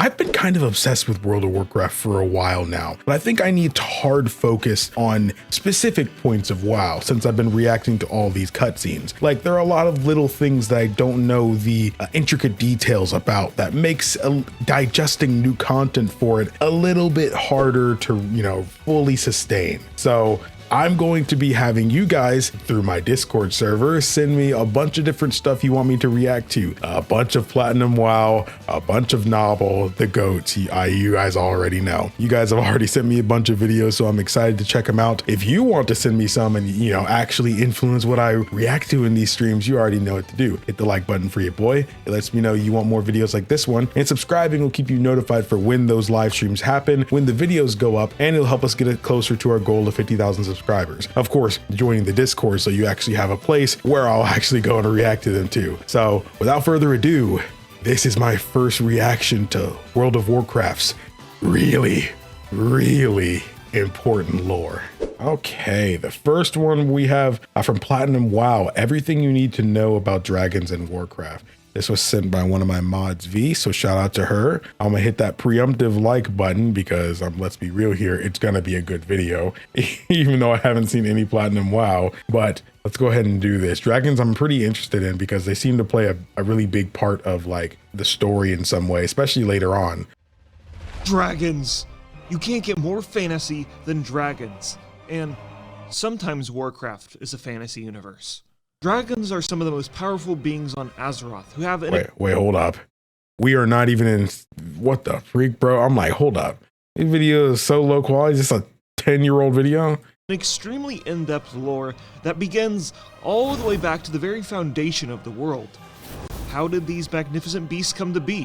I've been kind of obsessed with World of Warcraft for a while now, but I think I need to hard focus on specific points of WoW since I've been reacting to all these cutscenes. Like, there are a lot of little things that I don't know the intricate details about that makes digesting new content for it a little bit harder to, you know, fully sustain. So I'm going to be having you guys through my Discord server send me a bunch of different stuff you want me to react to. A bunch of Platinum WoW, a bunch of Novel, the GOATs. You guys already know. You guys have already sent me a bunch of videos, so I'm excited to check them out. If you want to send me some and, you know, actually influence what I react to in these streams, you already know what to do. Hit the like button for your boy. It lets me know you want more videos like this one, and subscribing will keep you notified for when those live streams happen, when the videos go up, and it'll help us get it closer to our goal of 50,000 subscribers. Of course, joining the Discord so you actually have a place where I'll actually go and react to them too. So without further ado, this is my first reaction to World of Warcraft's really important lore. Okay, the first one we have from Platinum WoW, everything you need to know about dragons in Warcraft. This was sent by one of my mods, V, so shout out to her. I'm gonna hit that preemptive like button because let's be real here, it's gonna be a good video, even though I haven't seen any Platinum WoW, but let's go ahead and do this. Dragons I'm pretty interested in because they seem to play a really big part of like the story in some way, especially later on. Dragons! You can't get more fantasy than dragons, and sometimes Warcraft is a fantasy universe. Dragons are some of the most powerful beings on Azeroth who have wait, hold up. We are not even in, what the freak, bro? I'm like, hold up. This video is so low quality, it's just a 10-year-old video. An extremely in-depth lore that begins all the way back to the very foundation of the world. How did these magnificent beasts come to be?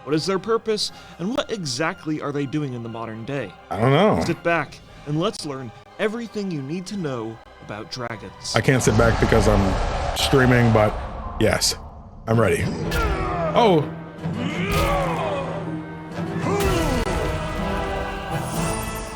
What is their purpose? And what exactly are they doing in the modern day? I don't know. Sit back and let's learn everything you need to know about dragons. I can't sit back because I'm streaming, but yes, I'm ready. Oh.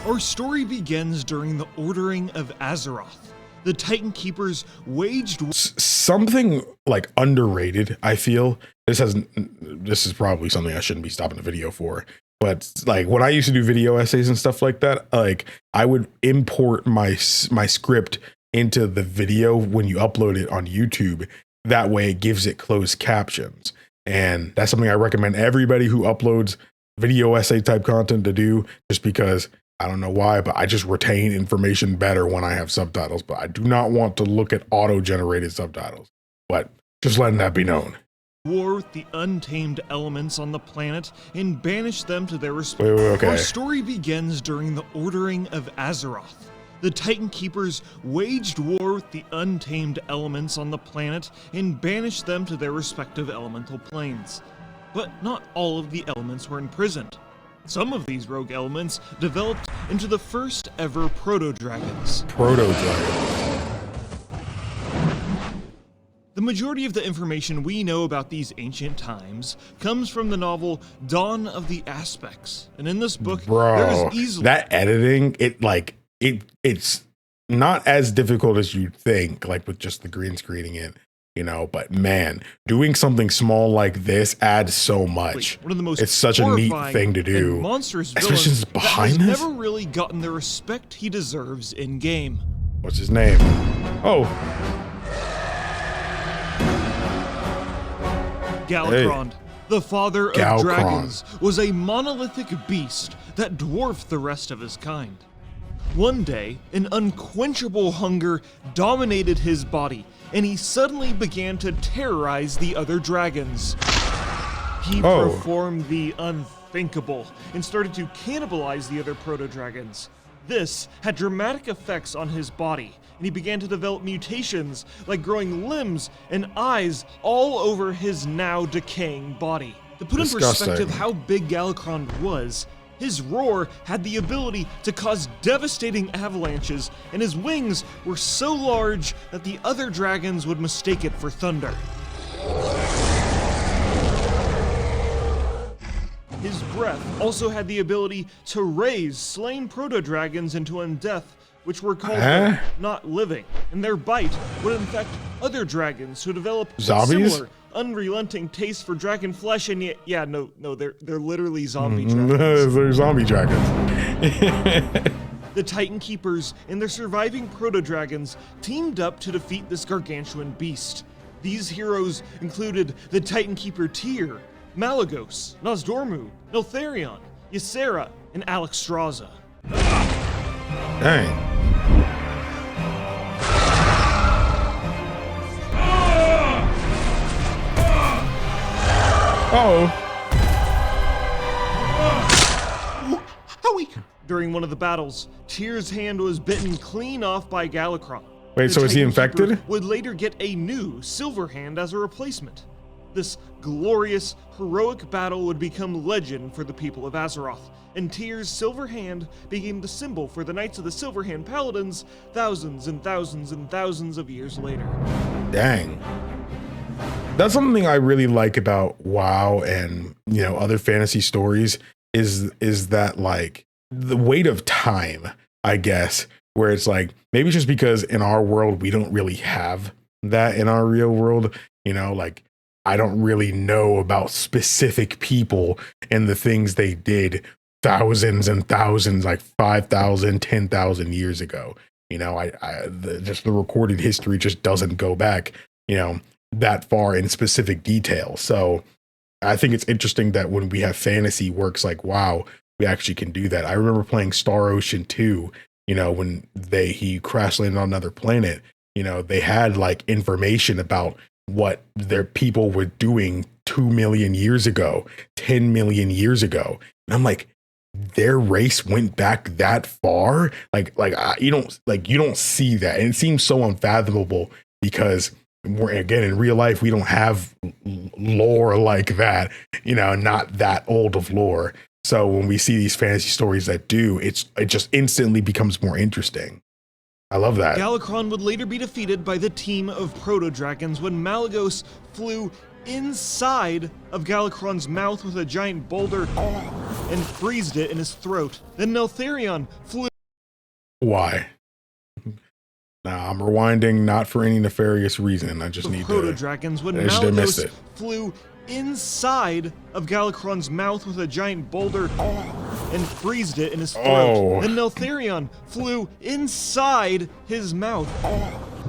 Our story begins during the Ordering of Azeroth. The Titan Keepers waged something like underrated, I feel. This is probably something I shouldn't be stopping the video for. But like when I used to do video essays and stuff like that, like I would import my script into the video when you upload it on YouTube. That way it gives it closed captions. And that's something I recommend everybody who uploads video essay type content to do, just because I don't know why, but I just retain information better when I have subtitles, but I do not want to look at auto-generated subtitles. But just letting that be known. War with the untamed elements on the planet and banish them to their okay. Our story begins during the Ordering of Azeroth. The Titan Keepers waged war with the untamed elements on the planet and banished them to their respective elemental planes. But not all of the elements were imprisoned. Some of these rogue elements developed into the first ever proto-dragons. The majority of the information we know about these ancient times comes from the novel Dawn of the Aspects. And in this book, there is easily that editing, it's not as difficult as you'd think, like with just the green screening it, you know, but man, doing something small like this adds so much. One of the most it's such a neat thing to do. Monstrous especially since behind that has this never really gotten the respect he deserves in game. What's his name? Oh. Galakron, the father of Galakron. dragons, was a monolithic beast that dwarfed the rest of his kind. One day, an unquenchable hunger dominated his body, and he suddenly began to terrorize the other dragons. He performed the unthinkable and started to cannibalize the other proto-dragons. This had dramatic effects on his body, and he began to develop mutations like growing limbs and eyes all over his now decaying body. To put in perspective how big Galakron was, his roar had the ability to cause devastating avalanches, and his wings were so large that the other dragons would mistake it for thunder. His breath also had the ability to raise slain proto-dragons into undeath, which were called not living, and their bite would infect other dragons who develop zombies? Similar unrelenting taste for dragon flesh, and yet, yeah, no, they're literally zombie dragons. They're zombie dragons. The Titan Keepers and their surviving proto-dragons teamed up to defeat this gargantuan beast. These heroes included the Titan Keeper Tyr, Malygos, Nozdormu, Neltharion, Ysera, and Alexstrasza. Dang. Oh. Howie! During one of the battles, Tyr's hand was bitten clean off by Galakron. Wait, The so is he Titan infected? Keeper would later get a new silver hand as a replacement. This glorious, heroic battle would become legend for the people of Azeroth, and Tyr's silver hand became the symbol for the Knights of the Silver Hand Paladins thousands and thousands and thousands of years later. Dang. That's something I really like about WoW and, you know, other fantasy stories is that, like, the weight of time, I guess, where it's like, maybe it's just because in our world, we don't really have that in our real world, you know, like, I don't really know about specific people and the things they did thousands and thousands, like 5,000, 10,000 years ago. You know, just the recorded history just doesn't go back, you know, that far in specific detail. So I think it's interesting that when we have fantasy works like WoW, we actually can do that. I remember playing Star Ocean 2, you know, when he crash landed on another planet, you know, they had like information about what their people were doing 2 million years ago, 10 million years ago. And I'm like, their race went back that far? You don't see that. And it seems so unfathomable because again, in real life, we don't have lore like that, you know, not that old of lore. So when we see these fantasy stories that do, it just instantly becomes more interesting. I love that. Galakron would later be defeated by the team of proto-dragons when Malygos flew inside of Galakron's mouth with a giant boulder and freezed it in his throat. Then Neltharion flew... Why? Nah, I'm rewinding not for any nefarious reason. I just need proto-dragons when Malygos flew inside of Galakron's mouth with a giant boulder and freezed it in his throat. Then Neltharion flew inside his mouth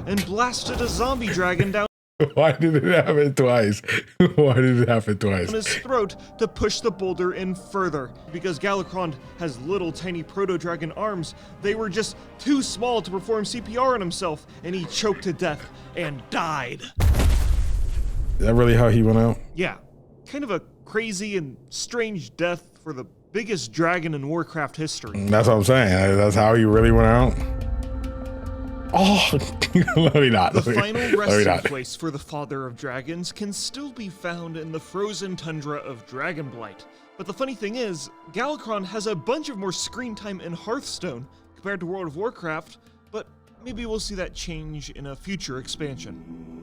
and blasted a zombie dragon down. Why did it happen twice? Why did it happen twice? On his throat to push the boulder in further. Because Galakron has little tiny proto-dragon arms, they were just too small to perform CPR on himself, and he choked to death and died. Is that really how he went out? Yeah, kind of a crazy and strange death for the biggest dragon in Warcraft history. That's what I'm saying. That's how he really went out. Oh, let me not. The final resting place for the Father of Dragons can still be found in the frozen tundra of Dragonblight. But the funny thing is, Galakron has a bunch of more screen time in Hearthstone compared to World of Warcraft, but maybe we'll see that change in a future expansion.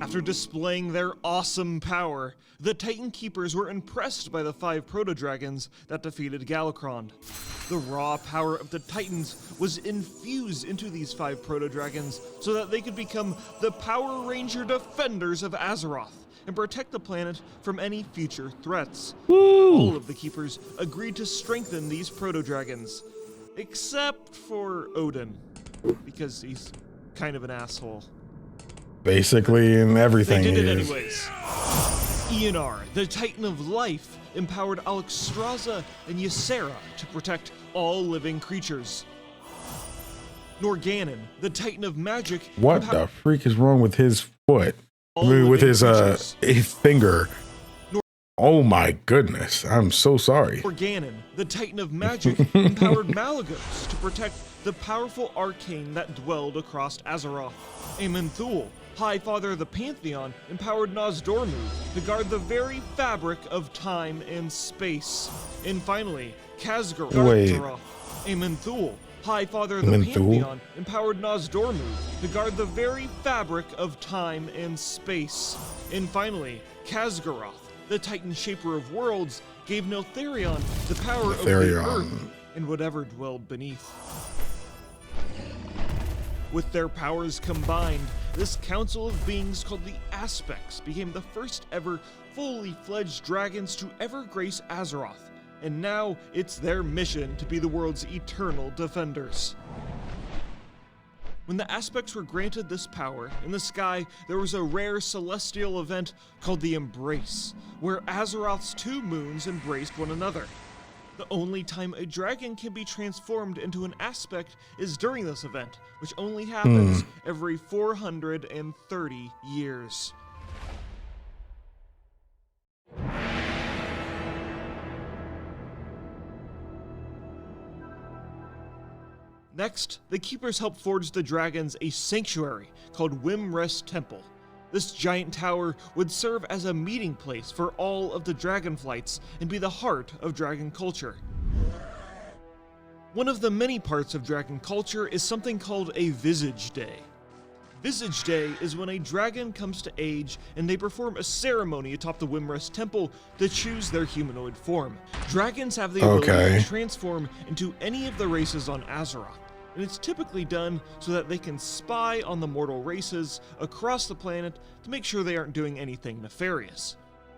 After displaying their awesome power, the Titan Keepers were impressed by the 5 proto-dragons that defeated Galakron. The raw power of the Titans was infused into these 5 proto-dragons so that they could become the Power Ranger defenders of Azeroth and protect the planet from any future threats. Woo! All of the Keepers agreed to strengthen these proto-dragons, except for Odin, because he's kind of an asshole. Basically, in everything. They did it anyways. Ionar, the Titan of Life, empowered Alexstrasza and Ysera to protect all living creatures. Norganon, the Titan of Magic. What the freak is wrong with his foot? I mean, with his finger. Oh my goodness, I'm so sorry. Norganon, the Titan of Magic, empowered Malygos to protect the powerful arcane that dwelled across Azeroth. Amenthul, High Father of the Pantheon, empowered Nozdormu to guard the very fabric of time and space. And finally, Khaz'goroth, Amenthul, High Father of the Pantheon, empowered Nozdormu to guard the very fabric of time and space. And finally, Khaz'goroth, the Titan Shaper of Worlds, gave Neltharion the power of the earth and whatever dwelled beneath. With their powers combined, this council of beings called the Aspects became the first ever fully fledged dragons to ever grace Azeroth, and now it's their mission to be the world's eternal defenders. When the Aspects were granted this power, in the sky there was a rare celestial event called the Embrace, where Azeroth's two moons embraced one another. The only time a dragon can be transformed into an Aspect is during this event, which only happens every 430 years. Next, the Keepers help forge the dragons a sanctuary called Wimrest Temple. This giant tower would serve as a meeting place for all of the dragonflights and be the heart of dragon culture. One of the many parts of dragon culture is something called a Visage Day. Visage Day is when a dragon comes to age and they perform a ceremony atop the Wimrest Temple to choose their humanoid form. Dragons have the ability to transform into any of the races on Azeroth, and it's typically done so that they can spy on the mortal races across the planet to make sure they aren't doing anything nefarious.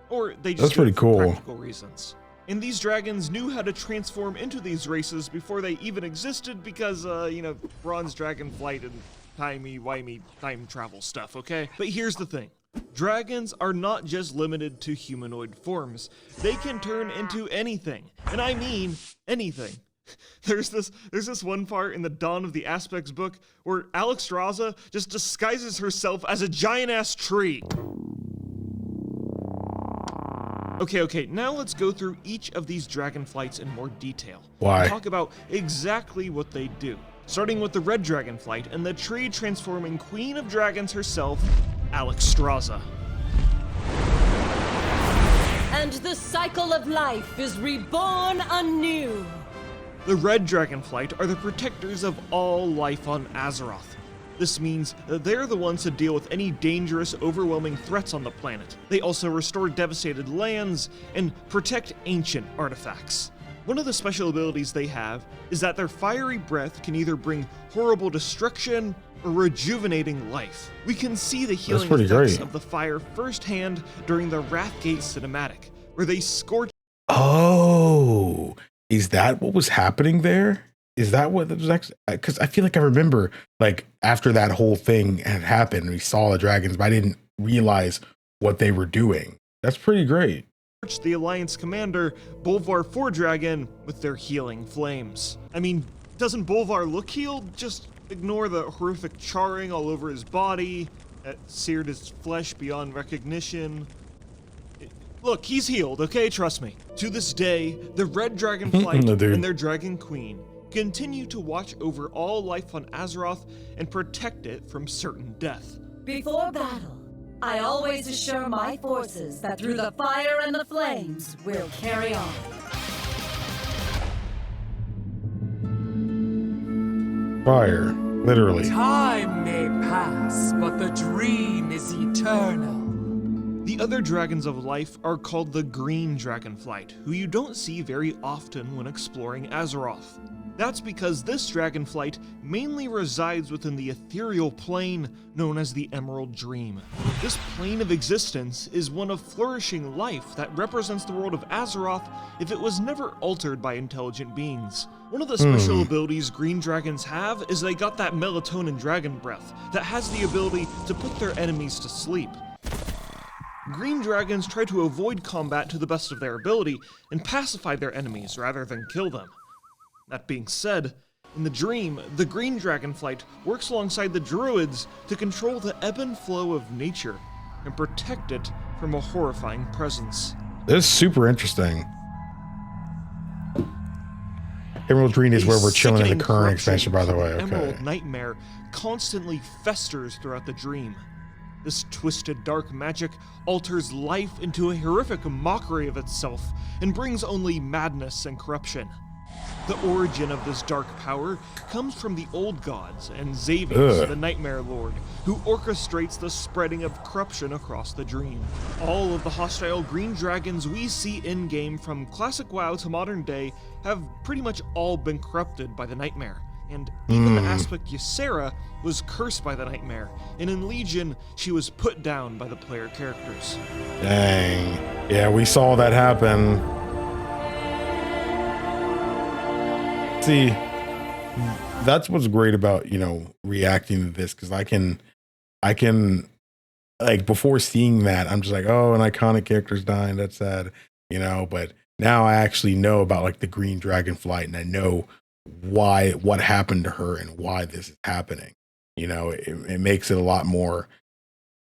Or they just do it for practical reasons. And these dragons knew how to transform into these races before they even existed because, bronze dragonflight and timey-wimey time travel stuff, okay? But here's the thing. Dragons are not just limited to humanoid forms. They can turn into anything. And I mean anything. There's this one part in the Dawn of the Aspects book where Alexstrasza just disguises herself as a giant-ass tree. Okay, now let's go through each of these dragonflights in more detail. Why? And talk about exactly what they do. Starting with the red dragonflight and the tree transforming queen of dragons herself, Alexstrasza. And the cycle of life is reborn anew. The red dragonflight are the protectors of all life on Azeroth. This means that they're the ones to deal with any dangerous, overwhelming threats on the planet. They also restore devastated lands and protect ancient artifacts. One of the special abilities they have is that their fiery breath can either bring horrible destruction or rejuvenating life. We can see the healing effects of the fire firsthand during the Wrathgate cinematic, where they scorch. Oh, is that what was happening there? Is that what it was actually? Because I feel like I remember, like, after that whole thing had happened, we saw the dragons, but I didn't realize what they were doing. That's pretty great. The Alliance commander, Bolvar Fordragon, with their healing flames. I mean, doesn't Bolvar look healed? Just ignore the horrific charring all over his body that seared his flesh beyond recognition. Look, he's healed, okay? Trust me. To this day, the Red Dragonflight and their Dragon Queen continue to watch over all life on Azeroth and protect it from certain death. Before battle, I always assure my forces that through the fire and the flames, we'll carry on. Fire, literally. Time may pass, but the dream is eternal. The other dragons of life are called the Green Dragonflight, who you don't see very often when exploring Azeroth. That's because this dragonflight mainly resides within the ethereal plane known as the Emerald Dream. This plane of existence is one of flourishing life that represents the world of Azeroth if it was never altered by intelligent beings. One of the special abilities green dragons have is they got that melatonin dragon breath that has the ability to put their enemies to sleep. Green dragons try to avoid combat to the best of their ability and pacify their enemies rather than kill them. That being said, in the dream, the Green Dragonflight works alongside the Druids to control the ebb and flow of nature and protect it from a horrifying presence. This is super interesting. Emerald Green is where we're chilling in the current expansion, by the way. Okay. Emerald Nightmare constantly festers throughout the dream. This twisted dark magic alters life into a horrific mockery of itself and brings only madness and corruption. The origin of this dark power comes from the old gods and Xavius, the Nightmare Lord, who orchestrates the spreading of corruption across the dream. All of the hostile green dragons we see in-game from classic WoW to modern day have pretty much all been corrupted by the Nightmare. and even the aspect Ysera was cursed by the nightmare, and in Legion, she was put down by the player characters. Dang. Yeah, we saw that happen. See, that's what's great about, you know, reacting to this, because I can like, before seeing that, I'm just like, oh, an iconic character's dying, that's sad, you know. But now I actually know about like the green dragonflight, and I know what happened to her and why this is happening. You know, it makes it a lot more,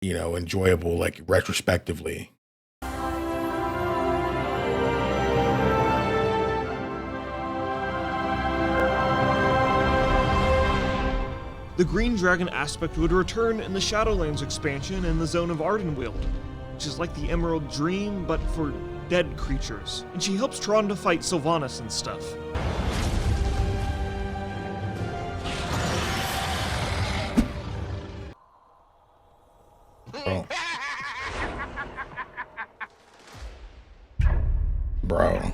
you know, enjoyable, like retrospectively. The Green Dragon aspect would return in the Shadowlands expansion in the Zone of Ardenweald, which is like the Emerald Dream, but for dead creatures. And she helps Tron to fight Sylvanas and stuff. Oh. Bro.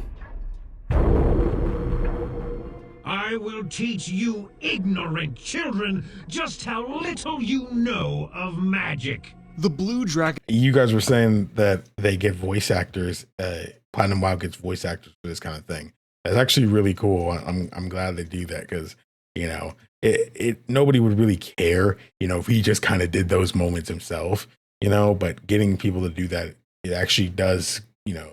I will teach you ignorant children just how little you know of magic. The Blue Dragon. You guys were saying that they get voice actors, Platinum WoW gets voice actors for this kind of thing. That's actually really cool. I'm glad they do that, because, you know, nobody would really care, you know, if he just kind of did those moments himself, you know. But getting people to do that, it actually does, you know,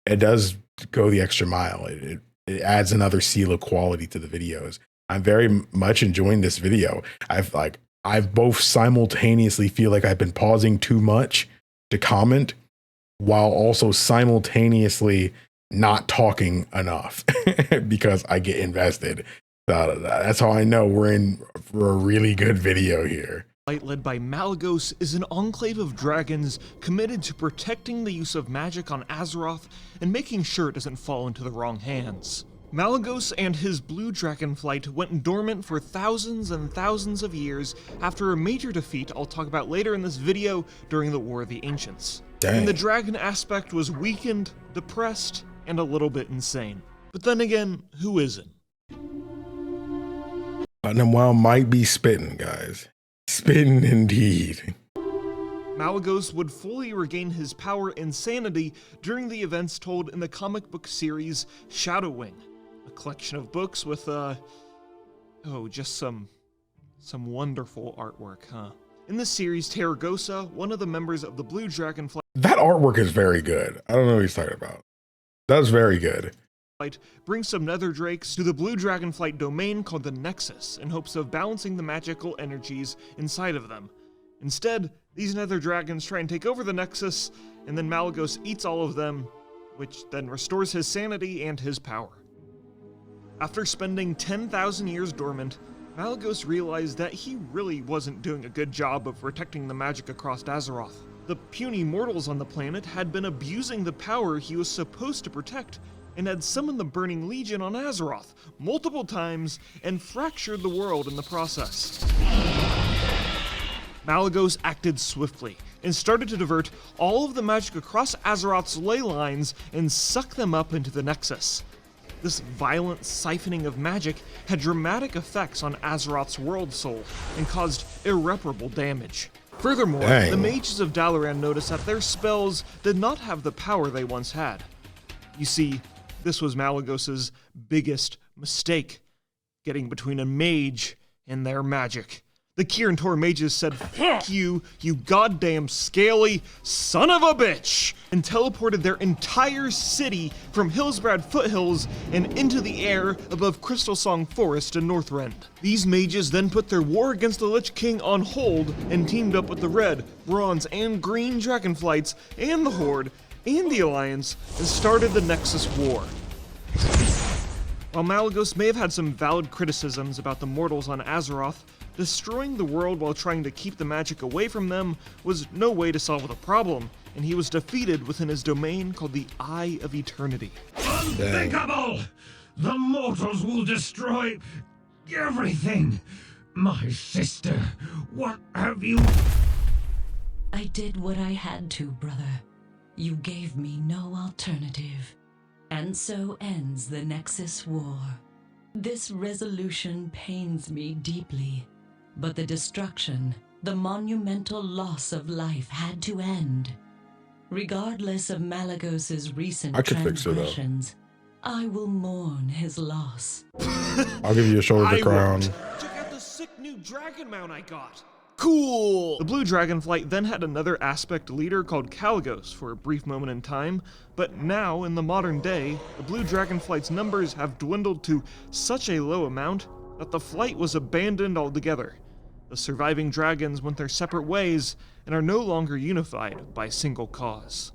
it does go the extra mile. It adds another seal of quality to the videos. I'm very much enjoying this video. I've both simultaneously feel like I've been pausing too much to comment, while also simultaneously not talking enough because I get invested. That's how I know we're in for a really good video here. Led by Malygos is an enclave of dragons committed to protecting the use of magic on Azeroth and making sure it doesn't fall into the wrong hands. Malygos and his blue dragonflight went dormant for thousands and thousands of years after a major defeat I'll talk about later in this video during the War of the Ancients. Dang. And the dragon aspect was weakened, depressed, and a little bit insane. But then again, who isn't? Platinum WoW might be spitting, guys. Spitting indeed. Malygos would fully regain his power and sanity during the events told in the comic book series Shadowwing, a collection of books with just some wonderful artwork, huh? In this series, Terragosa, one of the members of the Blue Dragonflight, That artwork is very good. I don't know what he's talking about. That's very good. brings some nether drakes to the Blue Dragonflight domain called the Nexus in hopes of balancing the magical energies inside of them. Instead, these nether dragons try and take over the Nexus, and then Malygos eats all of them, which then restores his sanity and his power. After spending 10,000 years dormant, Malygos realized that he really wasn't doing a good job of protecting the magic across Azeroth. The puny mortals on the planet had been abusing the power he was supposed to protect, and had summoned the Burning Legion on Azeroth multiple times and fractured the world in the process. Malygos acted swiftly and started to divert all of the magic across Azeroth's ley lines and suck them up into the Nexus. This violent siphoning of magic had dramatic effects on Azeroth's world soul and caused irreparable damage. Furthermore, Dang. the mages of Dalaran noticed that their spells did not have the power they once had. You see, this was Malygos's biggest mistake, getting between a mage and their magic. The Kirin Tor mages said, "Fuck you, you goddamn scaly son of a bitch," and teleported their entire city from Hillsbrad foothills and into the air above Crystal Song Forest in Northrend. These mages then put their war against the Lich King on hold and teamed up with the red, bronze, and green dragonflights and the Horde and the Alliance and started the Nexus War. While Malygos may have had some valid criticisms about the mortals on Azeroth, destroying the world while trying to keep the magic away from them was no way to solve the problem, and he was defeated within his domain called the Eye of Eternity. Unthinkable! The mortals will destroy everything. My sister, what have you... I did what I had to, brother. You gave me no alternative. And so ends the Nexus War. This resolution pains me deeply, but the destruction, the monumental loss of life had to end. Regardless of Malagos's recent transgressions, I will mourn his loss. I'll give you a shoulder crown. Check out the sick new dragon mount I got. Cool! The blue dragonflight then had another aspect leader called Kalagos for a brief moment in time, but now, in the modern day, the blue dragonflight's numbers have dwindled to such a low amount that the flight was abandoned altogether. The surviving dragons went their separate ways and are no longer unified by a single cause.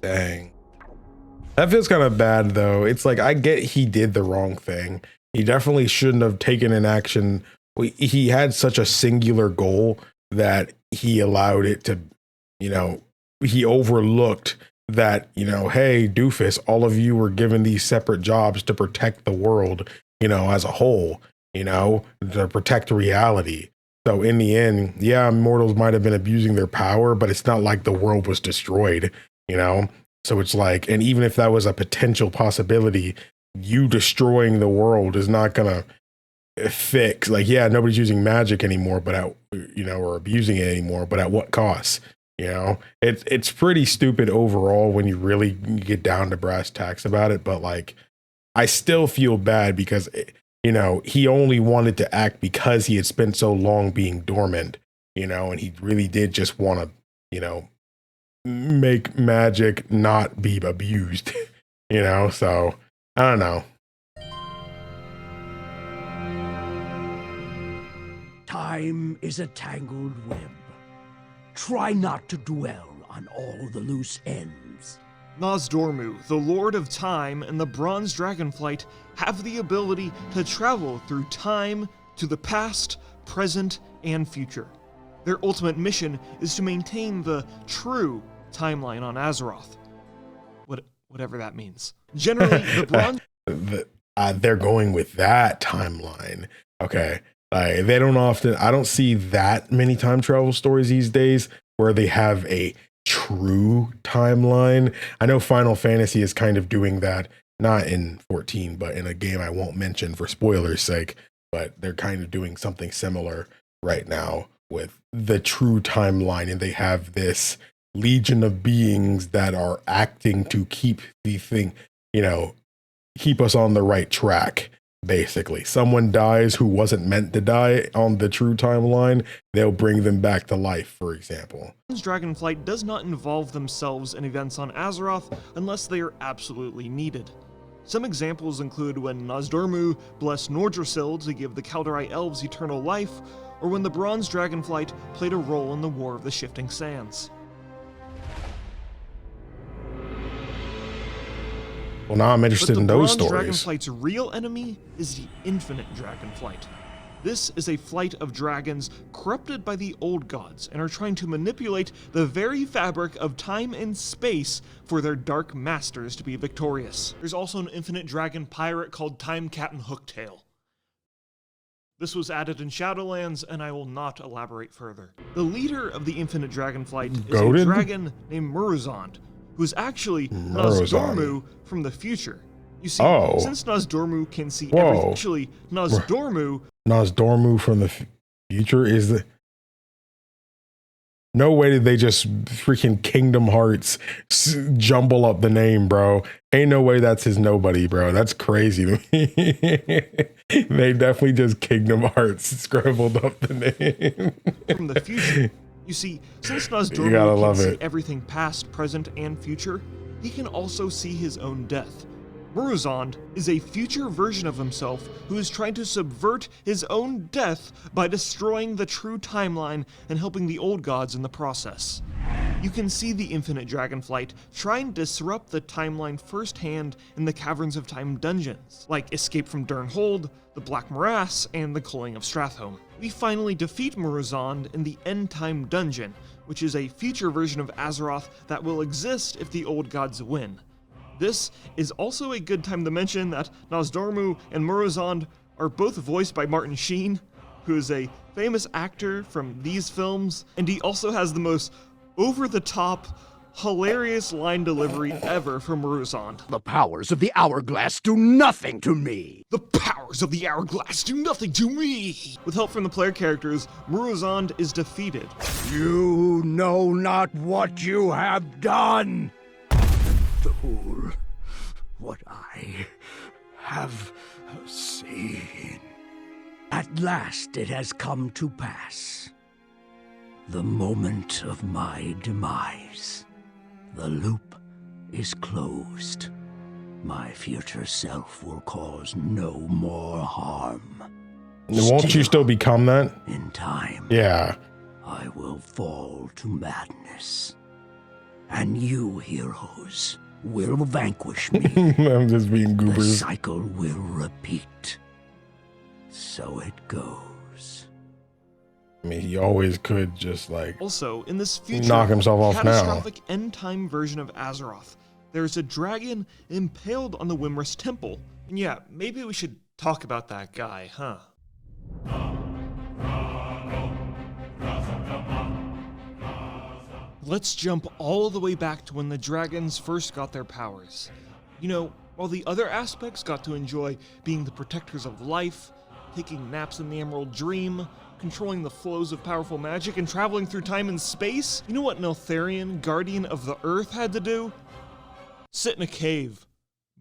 Dang. That feels kind of bad, though. It's like, I get he did the wrong thing. He definitely shouldn't have taken an action. He had such a singular goal that he allowed it to, you know, he overlooked that, you know, hey, doofus, all of you were given these separate jobs to protect the world, you know, as a whole, you know, to protect reality. So in the end, yeah, mortals might have been abusing their power, but it's not like the world was destroyed, you know? So it's like, and even if that was a potential possibility, you destroying the world is not gonna fix, like, yeah, nobody's using magic anymore, but at, you know, or abusing it anymore, but at what cost? You know, it's pretty stupid overall when you really get down to brass tacks about it. But like, I still feel bad because, you know, he only wanted to act because he had spent so long being dormant, you know, and he really did just want to, you know, make magic not be abused, you know, so I don't know. Time is a tangled web. Try not to dwell on all the loose ends. Nosdormu, the Lord of Time, and the Bronze Dragonflight have the ability to travel through time to the past, present, and future. Their ultimate mission is to maintain the true timeline on Azeroth. Whatever that means. Generally, the Bronze... They're going with that timeline. Okay. They don't often, I don't see that many time travel stories these days where they have a true timeline. I know Final Fantasy is kind of doing that, not in 14, but in a game I won't mention for spoilers' sake, but they're kind of doing something similar right now with the true timeline. And they have this legion of beings that are acting to keep the thing, you know, keep us on the right track. Basically, someone dies who wasn't meant to die on the true timeline, they'll bring them back to life, for example. Dragonflight does not involve themselves in events on Azeroth unless they are absolutely needed. Some examples include when Nosdormu blessed Nordrassil to give the Kaldari Elves eternal life, or when the Bronze Dragonflight played a role in the War of the Shifting Sands. Well, now I'm interested in those stories. The Bronze Dragonflight's real enemy is the Infinite Dragonflight. This is a flight of dragons corrupted by the old gods and are trying to manipulate the very fabric of time and space for their dark masters to be victorious. There's also an Infinite Dragon pirate called Time Cat and Hooktail. This was added in Shadowlands, and I will not elaborate further. The leader of the Infinite Dragonflight is a dragon named Muruzond, who is actually Nosdormu from the future. You see, since Nosdormu can see everything, actually, Nosdormu from the future is the... No way did they just freaking Kingdom Hearts jumble up the name, bro. Ain't no way that's his nobody, bro. That's crazy to me. They definitely just Kingdom Hearts scribbled up the name. From the future. You see, since Nosdormu can see everything past, present, and future, he can also see his own death. Muruzond is a future version of himself who is trying to subvert his own death by destroying the true timeline and helping the old gods in the process. You can see the Infinite Dragonflight try and disrupt the timeline firsthand in the Caverns of Time dungeons, like Escape from Durnhold, the Black Morass, and the Culling of Strathhome. We finally defeat Muruzond in the End Time dungeon, which is a future version of Azeroth that will exist if the old gods win. This is also a good time to mention that Nosdormu and Muruzond are both voiced by Martin Sheen, who is a famous actor from these films, and he also has the most over-the-top, hilarious line delivery ever from Muruzond. The powers of the hourglass do nothing to me. The powers of the hourglass do nothing to me! With help from the player characters, Muruzond is defeated. You know not what you have done. Fool, what I have seen. At last it has come to pass. The moment of my demise. The loop is closed. My future self will cause no more harm. Won't you still become that? In time, Yeah. I will fall to madness. And you, heroes, will vanquish me. I'm just being The goobers. cycle will repeat. So it goes. I mean, he always could just like Also, in this future knock himself off now. catastrophic end-time version of Azeroth, there's a dragon impaled on the Wimrus temple. And yeah, maybe we should talk about that guy, huh? Let's jump all the way back to when the dragons first got their powers. You know, while the other aspects got to enjoy being the protectors of life, taking naps in the Emerald Dream, controlling the flows of powerful magic, and traveling through time and space, you know what Neltharion, Guardian of the Earth, had to do? Sit in a cave,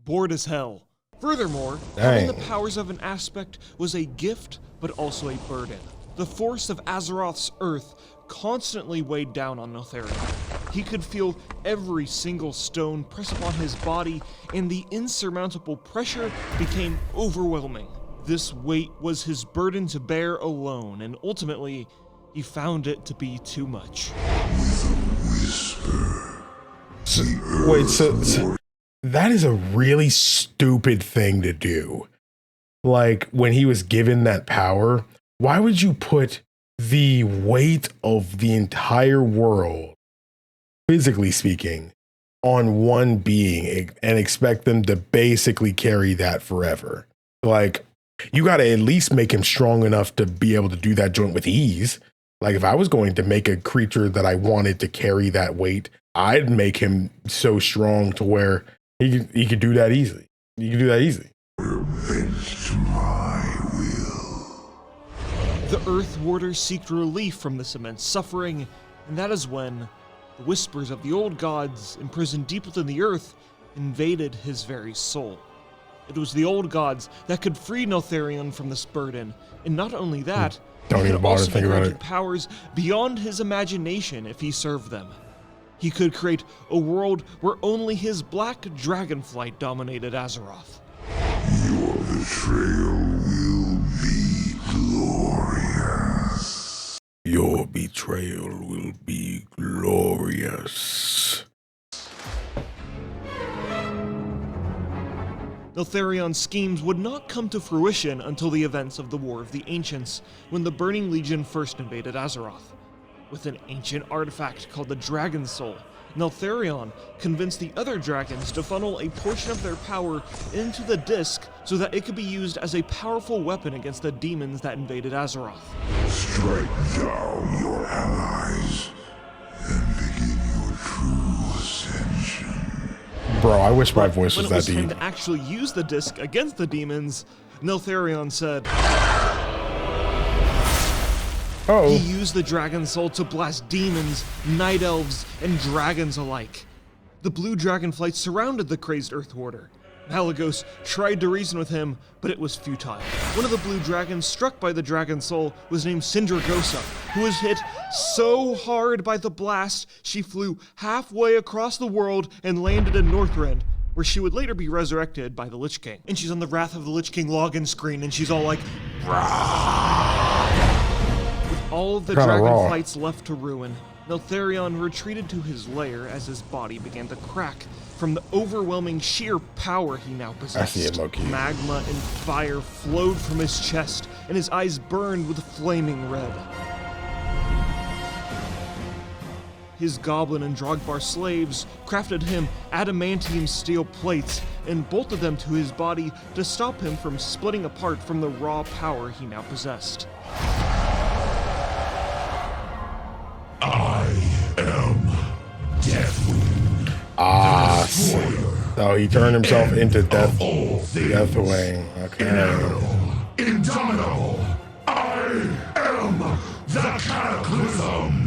bored as hell. Furthermore, having the powers of an aspect was a gift, but also a burden. The force of Azeroth's Earth constantly weighed down on Neltharion. He could feel every single stone press upon his body, and the insurmountable pressure became overwhelming. This weight was his burden to bear alone, and ultimately, he found it to be too much. Wait, so that is a really stupid thing to do. Like, when he was given that power, why would you put the weight of the entire world, physically speaking, on one being and expect them to basically carry that forever? Like, you got to at least make him strong enough to be able to do that joint with ease. Like, if I was going to make a creature that I wanted to carry that weight, I'd make him so strong to where he could do that easily. You could do that easily. The Earth Warders seek relief from this immense suffering, and that is when the whispers of the old gods, imprisoned deep within the earth, invaded his very soul. It was the old gods that could free Neltharion from this burden, and not only that, Don't he even could bother also to be think about granted it. powers beyond his imagination if he served them. He could create a world where only his black dragonflight dominated Azeroth. Your betrayal will be glorious. Your betrayal will be glorious. Neltharion's schemes would not come to fruition until the events of the War of the Ancients, when the Burning Legion first invaded Azeroth. With an ancient artifact called the Dragon Soul, Neltharion convinced the other dragons to funnel a portion of their power into the Desc so that it could be used as a powerful weapon against the demons that invaded Azeroth. Strike down your allies and begin your true ascension. Bro, I wish my voice When was it that was time deep. to actually use the Desc against the demons, Neltharion said, Oh, he used the Dragon Soul to blast demons, night elves, and dragons alike. The blue dragonflight surrounded the crazed Earth Warder. Malygos tried to reason with him, but it was futile. One of the blue dragons struck by the Dragon Soul was named Sindragosa, who was hit so hard by the blast, she flew halfway across the world and landed in Northrend, where she would later be resurrected by the Lich King. And she's on the Wrath of the Lich King login screen, and she's all like, with all of the Kinda raw. dragonflights left to ruin, Neltharion retreated to his lair as his body began to crack from the overwhelming sheer power he now possessed. I see it, Loki. Magma and fire flowed from his chest, and his eyes burned with flaming red. His goblin and Drogbar slaves crafted him adamantium steel plates and bolted them to his body to stop him from splitting apart from the raw power he now possessed. I am Deathwing. Ah, so he turned himself into Deathwing. Okay. Indomitable, I am the Cataclysm.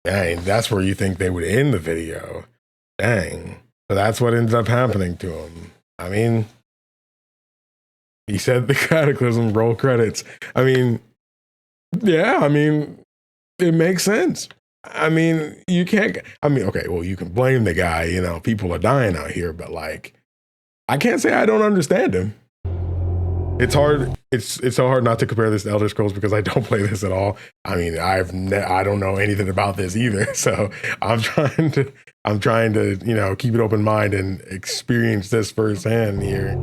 Dang, that's where you think they would end the video. Dang. So that's what ended up happening to him. I mean, he said the Cataclysm, roll credits. I mean, yeah, I mean, it makes sense. I mean, you can't, I mean, okay, well, you can blame the guy, you know, people are dying out here, but like, I can't say I don't understand him. It's hard, it's so hard not to compare this to Elder Scrolls because I don't play this at all. I mean, I don't know anything about this either. So I'm trying to, you know, keep an open mind and experience this firsthand here.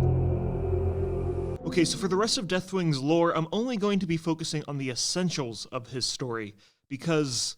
Okay, so for the rest of Deathwing's lore, I'm only going to be focusing on the essentials of his story, because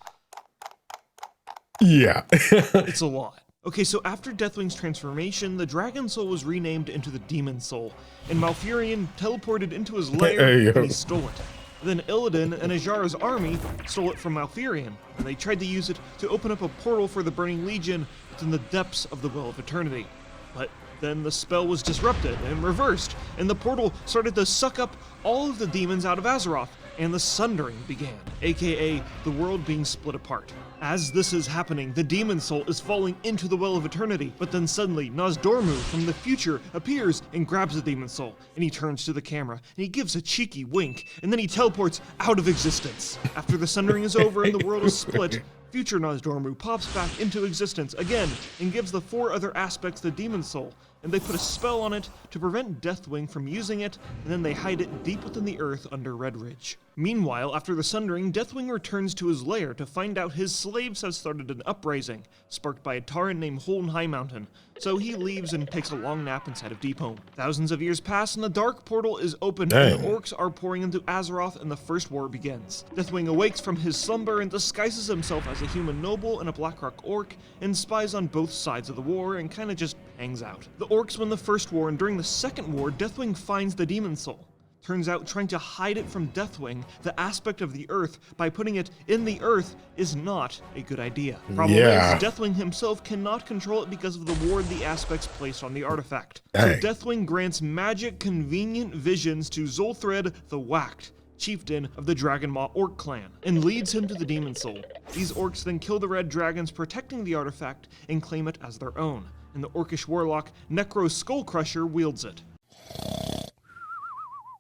yeah, it's a lot. Okay, so after Deathwing's transformation, the Dragon Soul was renamed into the Demon Soul, and Malfurion teleported into his lair and he stole it. Then Illidan and Ajara's army stole it from Malfurion, and they tried to use it to open up a portal for the Burning Legion within the depths of the Well of Eternity. But then the spell was disrupted and reversed, and the portal started to suck up all of the demons out of Azeroth, and the Sundering began, aka the world being split apart. As this is happening, the Demon Soul is falling into the Well of Eternity, but then suddenly Nozdormu from the future appears and grabs the Demon Soul, and he turns to the camera, and he gives a cheeky wink, and then he teleports out of existence. After the Sundering is over and the world is split, future Nozdormu pops back into existence again and gives the 4 other aspects the Demon Soul, and they put a spell on it to prevent Deathwing from using it, and then they hide it deep within the earth under Red Ridge. Meanwhile, after the Sundering, Deathwing returns to his lair to find out his slaves have started an uprising, sparked by a Tauren named Holn High Mountain, so he leaves and takes a long nap inside of Deepholm. Thousands of years pass and the Dark Portal is open, and the orcs are pouring into Azeroth and the First War begins. Deathwing awakes from his slumber and disguises himself as a human noble and a Blackrock orc, and spies on both sides of the war and kinda just hangs out. The orcs win the First War, and during the Second War, Deathwing finds the Demon Soul. Turns out trying to hide it from Deathwing, the aspect of the Earth, by putting it in the Earth is not a good idea. Problem is, Deathwing himself cannot control it because of the ward the aspects placed on the artifact. So Deathwing grants magic convenient visions to Zolthred the Whacked, chieftain of the Dragonmaw Orc clan, and leads him to the Demon Soul. These orcs then kill the red dragons protecting the artifact and claim it as their own, and the orcish warlock Necro Skullcrusher wields it.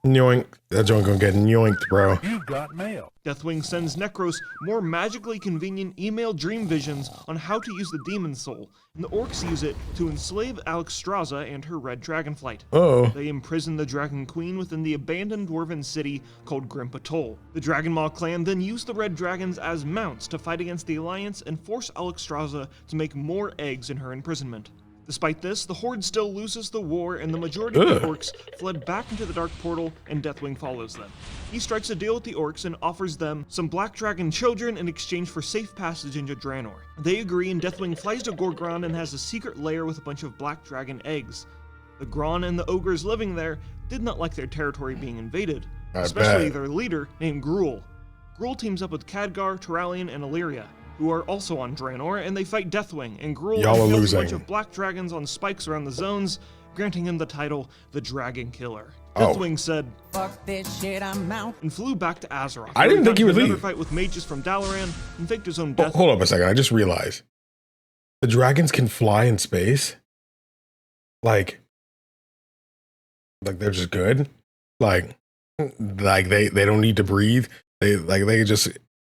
Yoink. That joint gonna get yoinked, bro. You've got mail. Deathwing sends Necros more magically convenient email dream visions on how to use the Demon Soul, and the orcs use it to enslave Alexstrasza and her red dragonflight. They imprison the Dragon Queen within the abandoned dwarven city called Grimpatol. The Dragonmaw clan then use the red dragons as mounts to fight against the Alliance and force Alexstrasza to make more eggs in her imprisonment. Despite this, the Horde still loses the war, and the majority of the orcs fled back into the Dark Portal, and Deathwing follows them. He strikes a deal with the orcs and offers them some Black Dragon children in exchange for safe passage into Draenor. They agree, and Deathwing flies to Gorgron and has a secret lair with a bunch of Black Dragon eggs. The Gron and the ogres living there did not like their territory being invaded, especially their leader named Gruul. Gruul teams up with Khadgar, Turalyon, and Illyria, who are also on Draenor, and they fight Deathwing, and Gruul kills a bunch of black dragons on spikes around the zones, granting him the title the Dragon Killer. Deathwing said, "Fuck this shit, I'm out," and flew back to Azeroth. I didn't think he would leave. Another fight with mages from Dalaran, and faked his own death. Hold up a second, I just realized. The dragons can fly in space? Like they're just good? Like they don't need to breathe? They just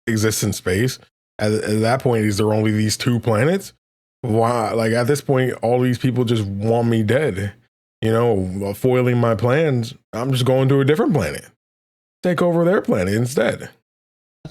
exist in space? At that point, is there only these 2 planets? Why? Like at this point, all these people just want me dead. You know, foiling my plans. I'm just going to a different planet. Take over their planet instead.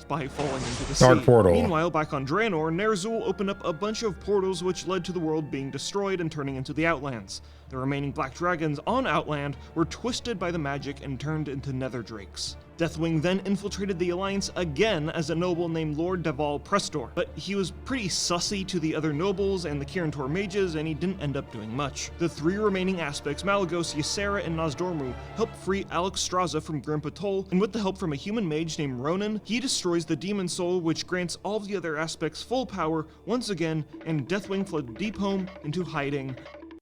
By falling into the Dark sea. Portal. Meanwhile, back on Draenor, Ner'zhul opened up a bunch of portals which led to the world being destroyed and turning into the Outlands. The remaining black dragons on Outland were twisted by the magic and turned into nether drakes. Deathwing then infiltrated the Alliance again as a noble named Lord Deval Prestor, but he was pretty sussy to the other nobles and the Kirin mages, and he didn't end up doing much. The 3 remaining aspects, Malygos, Ysera, and Nozdormu, help free Alexstrasza from Grim Patol, and with the help from a human mage named Ronan, he destroys the Demon Soul, which grants all of the other aspects full power once again, and Deathwing fled deep home into hiding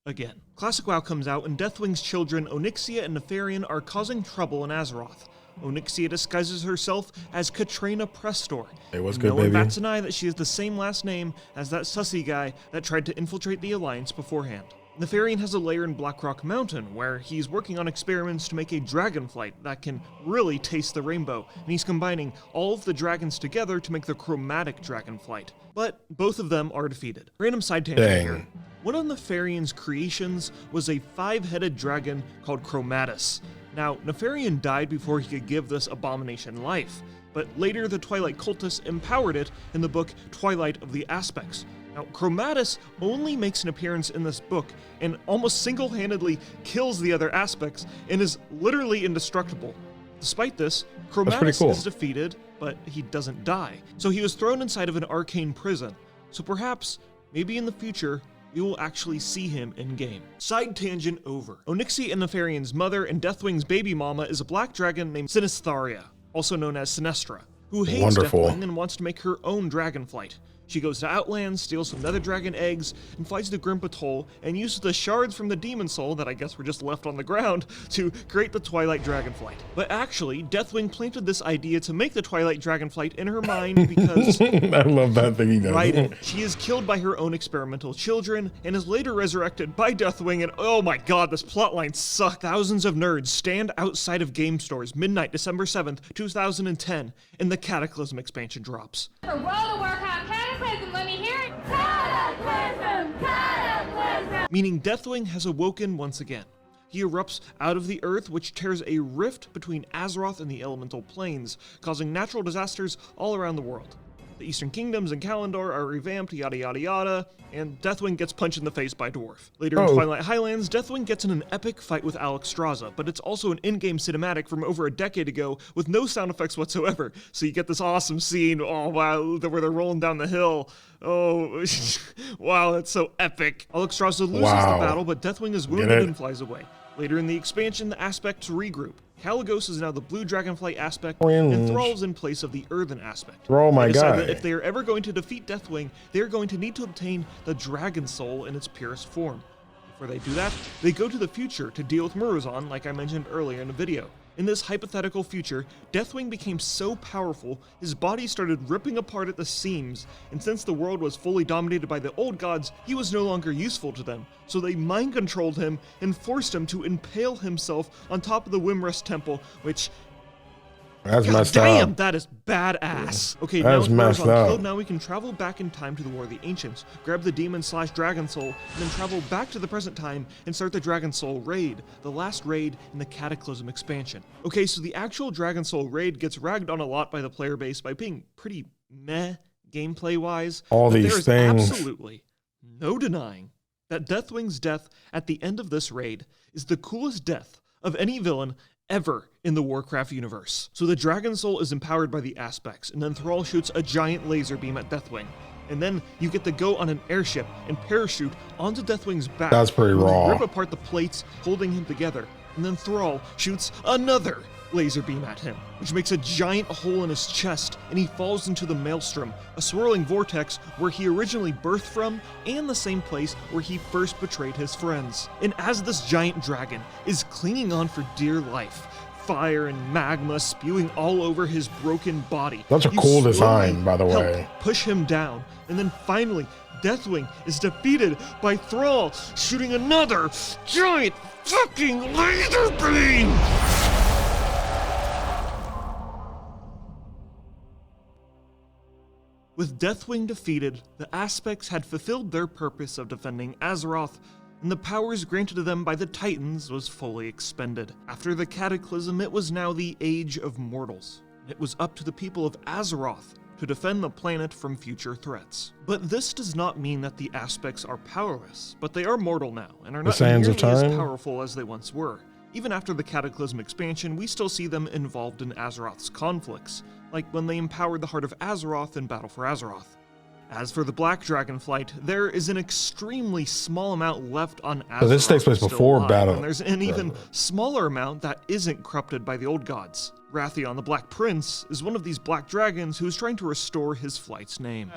again. Classic WoW comes out, and Deathwing's children, Onyxia and Nefarian, are causing trouble in Azeroth. Onyxia disguises herself as Katrina Prestor. Hey, what's and good, no one baby? bats an eye that she has the same last name as that sussy guy that tried to infiltrate the Alliance beforehand. Nefarian has a lair in Blackrock Mountain, where he's working on experiments to make a dragonflight that can really taste the rainbow, and he's combining all of the dragons together to make the chromatic dragonflight. But both of them are defeated. Random side tangent here. One of Nefarian's creations was a 5-headed dragon called Chromatus. Now, Nefarian died before he could give this abomination life, but later the Twilight cultists empowered it in the book Twilight of the Aspects. Now, Chromatus only makes an appearance in this book and almost single-handedly kills the other aspects and is literally indestructible. Despite this, Chromatus is defeated, but he doesn't die. So he was thrown inside of an arcane prison. So perhaps, maybe in the future, we will actually see him in-game. Side tangent over. Onyxia and Nefarian's mother and Deathwing's baby mama is a black dragon named Sinistharia, also known as Sinestra, who hates Deathwing and wants to make her own dragonflight. She goes to Outlands, steals some nether dragon eggs, and flies to Grim Patol, and uses the shards from the Demon Soul that I guess were just left on the ground to create the Twilight Dragonflight. But actually, Deathwing planted this idea to make the Twilight Dragonflight in her mind because I love that thing he does. Right, she is killed by her own experimental children and is later resurrected by Deathwing, and oh my god, this plotline sucks. Thousands of nerds stand outside of game stores midnight December 7th, 2010, and the Cataclysm expansion drops. For World of Warcraft Cataclysm, let me hear it! Cataclysm! Cataclysm! Meaning Deathwing has awoken once again. He erupts out of the earth, which tears a rift between Azeroth and the elemental planes, causing natural disasters all around the world. The Eastern Kingdoms and Kalimdor are revamped, yada yada yada, and Deathwing gets punched in the face by a dwarf. Later in Twilight Highlands, Deathwing gets in an epic fight with Alexstrasza, but it's also an in-game cinematic from over a decade ago with no sound effects whatsoever, so you get this awesome scene, oh wow, where they're rolling down the hill. Oh, wow, that's so epic. Alexstrasza loses the battle, but Deathwing is wounded and flies away. Later in the expansion, the aspects regroup. Kaligos is now the blue dragonflight aspect, and Thrall's in place of the earthen aspect. Thrall, my guy. That if they are ever going to defeat Deathwing, they are going to need to obtain the Dragon Soul in its purest form. Before they do that, they go to the future to deal with Murozond, like I mentioned earlier in the video. In this hypothetical future, Deathwing became so powerful, his body started ripping apart at the seams, and since the world was fully dominated by the old gods, he was no longer useful to them, so they mind-controlled him and forced him to impale himself on top of the Wimrest Temple, which... That's messed damn, up. that is badass. Okay, That's now with messed Murozond up. killed, now we can travel back in time to the War of the Ancients, grab the Demon/Dragon Soul, and then travel back to the present time and start the Dragon Soul raid, the last raid in the Cataclysm expansion. Okay, so the actual Dragon Soul raid gets ragged on a lot by the player base by being pretty meh gameplay-wise. All these there is things. Absolutely no denying that Deathwing's death at the end of this raid is the coolest death of any villain ever in the Warcraft universe. So the Dragon Soul is empowered by the aspects, and then Thrall shoots a giant laser beam at Deathwing. And then you get to go on an airship and parachute onto Deathwing's back. That's pretty raw. Rip apart the plates holding him together, and then Thrall shoots another laser beam at him, which makes a giant hole in his chest, and he falls into the Maelstrom, a swirling vortex where he originally birthed from, and the same place where he first betrayed his friends. And as this giant dragon is clinging on for dear life, fire and magma spewing all over his broken body. That's a cool design, by the way. Push him down, and then finally, Deathwing is defeated by Thrall shooting another giant fucking laser beam! With Deathwing defeated, the Aspects had fulfilled their purpose of defending Azeroth, and the powers granted to them by the Titans was fully expended. After the Cataclysm, it was now the Age of Mortals. It was up to the people of Azeroth to defend the planet from future threats. But this does not mean that the Aspects are powerless, but they are mortal now, and are not nearly as powerful as they once were. Even after the Cataclysm expansion, we still see them involved in Azeroth's conflicts, like when they empowered the Heart of Azeroth in Battle for Azeroth. As for the Black Dragonflight, there is an extremely small amount left on Azeroth. So this takes place still before alive, battle. and there's an even smaller amount that isn't corrupted by the old gods. Wrathion, the Black Prince, is one of these black dragons who is trying to restore his flight's name.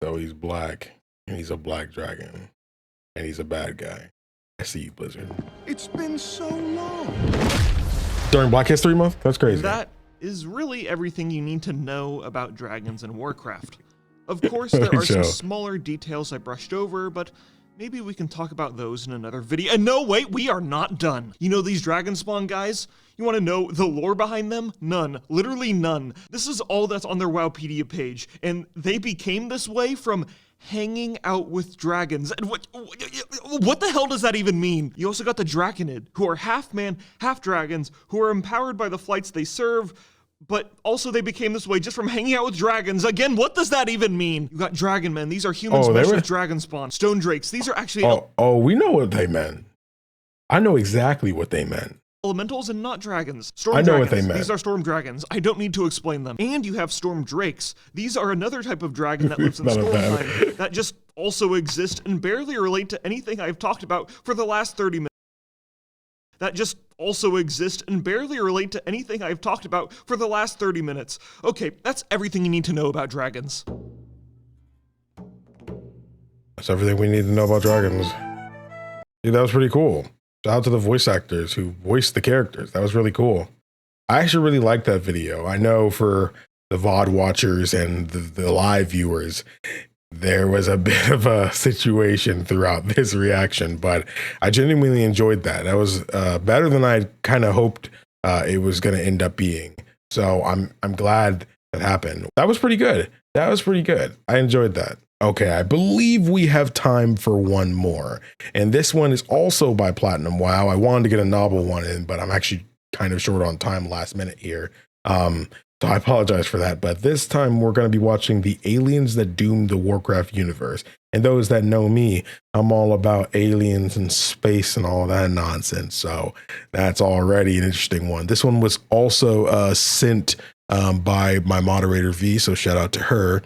So he's black, and he's a black dragon, and he's a bad guy. I see you, Blizzard. It's been so long. During Black History Month? That's crazy. That is really everything you need to know about dragons in Warcraft. Of course, there are some smaller details I brushed over, but maybe we can talk about those in another video. And no, wait, we are not done. You know these dragon spawn guys? You want to know the lore behind them? None. Literally none. This is all that's on their Wowpedia page, and they became this way from hanging out with dragons. And what the hell does that even mean? You also got the Draconid, who are half man, half dragons, who are empowered by the flights they serve, but also they became this way just from hanging out with dragons. Again, what does that even mean? You got dragon men. These are humans meshed with dragon spawn. Stone drakes. These are actually... we know what they meant. I know exactly what they meant. Elementals and not dragons. Storm I know dragons. what they meant. These are storm dragons. I don't need to explain them. And you have storm drakes. These are another type of dragon that lives in Stormtime that just also exist and barely relate to anything I've talked about for the last 30 minutes. That just also exist and barely relate to anything I've talked about for the last 30 minutes. Okay, that's everything you need to know about dragons. That's everything we need to know about dragons. Dude, that was pretty cool. Shout out to the voice actors who voiced the characters. That was really cool. I actually really liked that video. I know for the VOD watchers and the live viewers, there was a bit of a situation throughout this reaction, but I genuinely enjoyed that. That was better than I kind of hoped it was going to end up being. So I'm glad that happened. That was pretty good. That was pretty good. I enjoyed that. Okay, I believe we have time for one more. And this one is also by Platinum WoW. I wanted to get a novel one in, but I'm actually kind of short on time last minute here. So I apologize for that. But this time we're going to be watching The Aliens That Doomed the Warcraft Universe. And those that know me, I'm all about aliens and space and all that nonsense. So that's already an interesting one. This one was also sent by my moderator V. So shout out to her.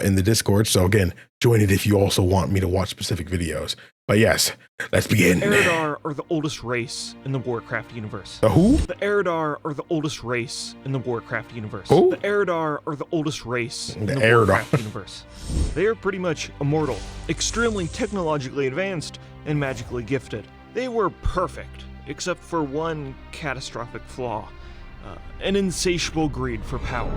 In the Discord. So again, join it if you also want me to watch specific videos. But yes, let's begin. The Eridar are the oldest race in the Warcraft universe. The who? The Eridar are the oldest race in the Warcraft universe. Who? The Eridar are the oldest race in the Eridar. Warcraft universe. They are pretty much immortal, extremely technologically advanced, and magically gifted. They were perfect, except for one catastrophic flaw. An insatiable greed for power.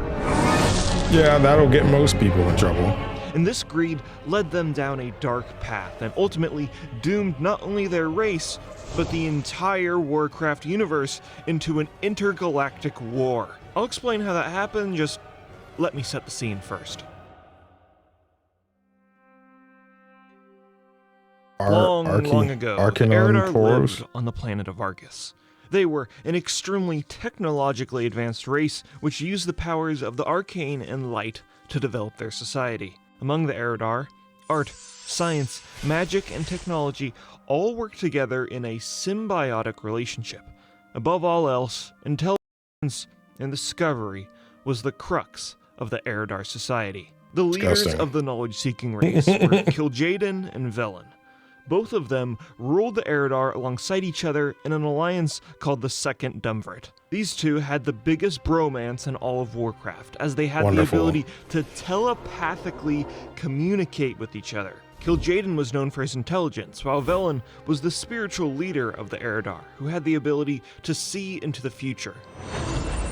Yeah, that'll get most people in trouble. And this greed led them down a dark path and ultimately doomed not only their race, but the entire Warcraft universe into an intergalactic war. I'll explain how that happened, just let me set the scene first. Long ago, the Eridar lived on the planet of Argus. They were an extremely technologically advanced race which used the powers of the arcane and light to develop their society. Among the Eridar, art, science, magic, and technology all work together in a symbiotic relationship. Above all else, intelligence and discovery was the crux of the Eridar society. The leaders of the knowledge-seeking race were Kil'jaeden and Velen. Both of them ruled the Eridar alongside each other in an alliance called the Second Duumvirate. These two had the biggest bromance in all of Warcraft, as they had the ability to telepathically communicate with each other. Kil'jaeden was known for his intelligence, while Velen was the spiritual leader of the Eridar, who had the ability to see into the future.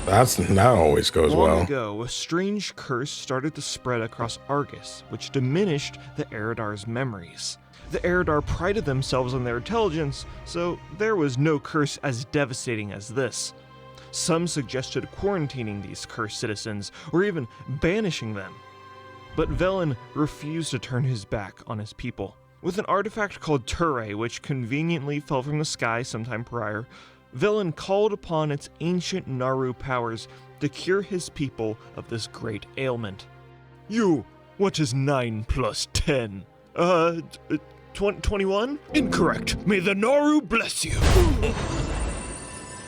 That always goes well. Long ago, a strange curse started to spread across Argus, which diminished the Eridar's memories. The Eridar prided themselves on their intelligence, so there was no curse as devastating as this. Some suggested quarantining these cursed citizens, or even banishing them. But Velen refused to turn his back on his people. With an artifact called Ture, which conveniently fell from the sky sometime prior, Velen called upon its ancient Naru powers to cure his people of this great ailment. You, what is 9 plus 10? 21? Incorrect. May the Naru bless you.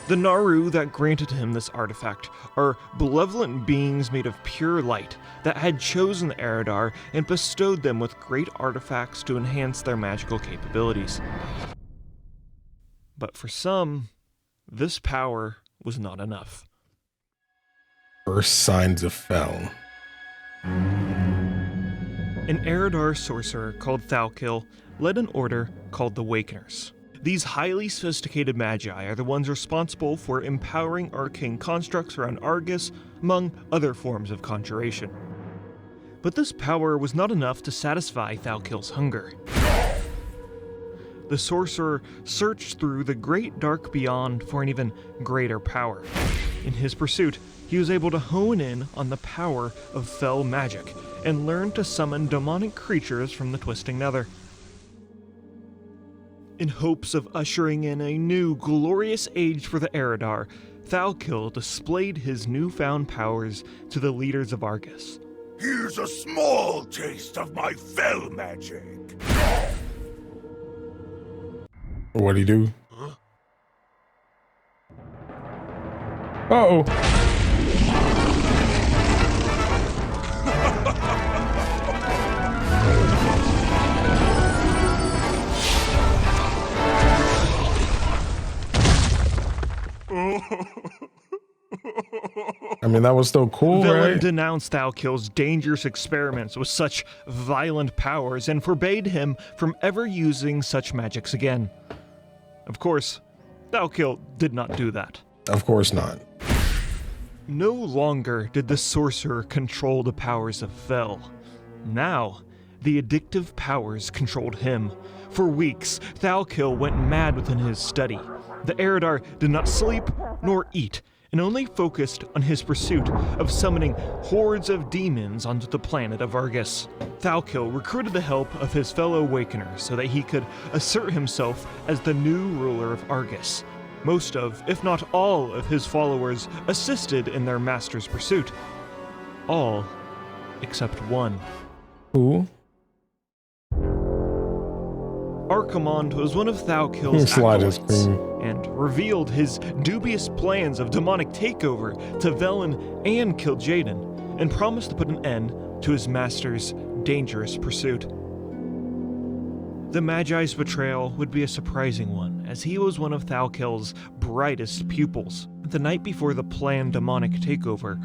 The Naru that granted him this artifact are benevolent beings made of pure light that had chosen the Eridar and bestowed them with great artifacts to enhance their magical capabilities. But for some, this power was not enough. First signs of Fel. An Eridar sorcerer called Thalkil led an order called the Wakeners. These highly sophisticated magi are the ones responsible for empowering arcane constructs around Argus, among other forms of conjuration. But this power was not enough to satisfy Thalkil's hunger. The sorcerer searched through the great dark beyond for an even greater power. In his pursuit, he was able to hone in on the power of Fel magic and learn to summon demonic creatures from the twisting nether. In hopes of ushering in a new, glorious age for the Eridar, Thalkil displayed his newfound powers to the leaders of Argus. Here's a small taste of my Fel magic. What'd he do? Huh? Uh-oh. I mean, that was still cool, Velen right? denounced Thalkil's dangerous experiments with such violent powers and forbade him from ever using such magics again. Of course, Thalkil did not do that. Of course not. No longer did the sorcerer control the powers of Fel. Now, the addictive powers controlled him. For weeks, Thalkil went mad within his study. The Eridar did not sleep nor eat, and only focused on his pursuit of summoning hordes of demons onto the planet of Argus. Thalkil recruited the help of his fellow Awakeners so that he could assert himself as the new ruler of Argus. Most of, if not all, of his followers assisted in their master's pursuit. All except one. Who? Archimonde was one of Thalkil's His acolytes, cream. and revealed his dubious plans of demonic takeover to Velen and Kil'jaeden, and promised to put an end to his master's dangerous pursuit. The Magi's betrayal would be a surprising one, as he was one of Thalkil's brightest pupils. The night before the planned demonic takeover,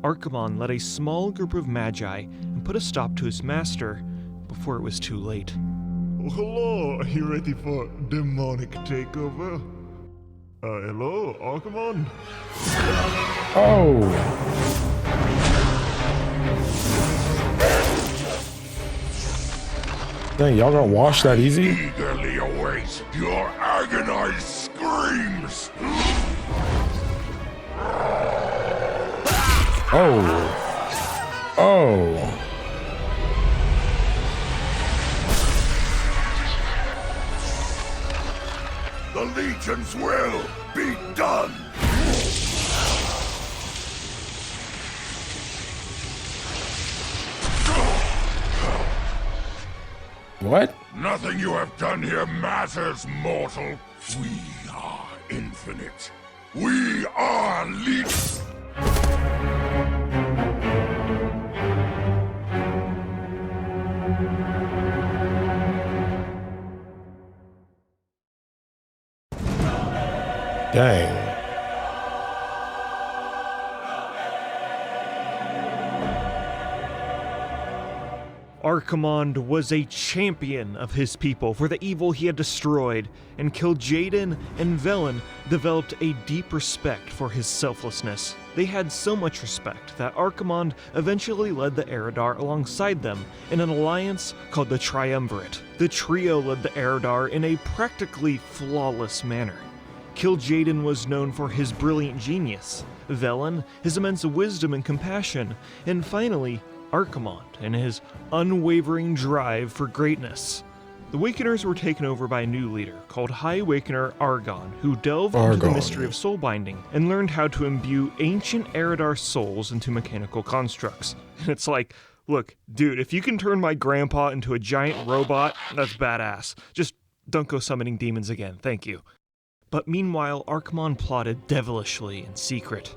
Archimonde led a small group of Magi and put a stop to his master before it was too late. Hello, are you ready for demonic takeover? Hello, Archimonde? Oh. Dang, y'all gonna wash that easy? Eagerly await your agonized screams. Oh. Oh. The legions will be done. What? Nothing you have done here matters, mortal. We are infinite. We are legions. Dang. Archimonde was a champion of his people for the evil he had destroyed, and Kil'jaeden and Velen developed a deep respect for his selflessness. They had so much respect that Archimonde eventually led the Eridar alongside them in an alliance called the Triumvirate. The trio led the Eridar in a practically flawless manner. Kil'jaeden was known for his brilliant genius, Velen his immense wisdom and compassion, and finally, Archimonde and his unwavering drive for greatness. The Awakeners were taken over by a new leader called High Awakener Argon, who delved into the mystery of soul binding and learned how to imbue ancient Eridar souls into mechanical constructs. And it's like, look, dude, if you can turn my grandpa into a giant robot, that's badass. Just don't go summoning demons again, thank you. But meanwhile, Archimonde plotted devilishly in secret.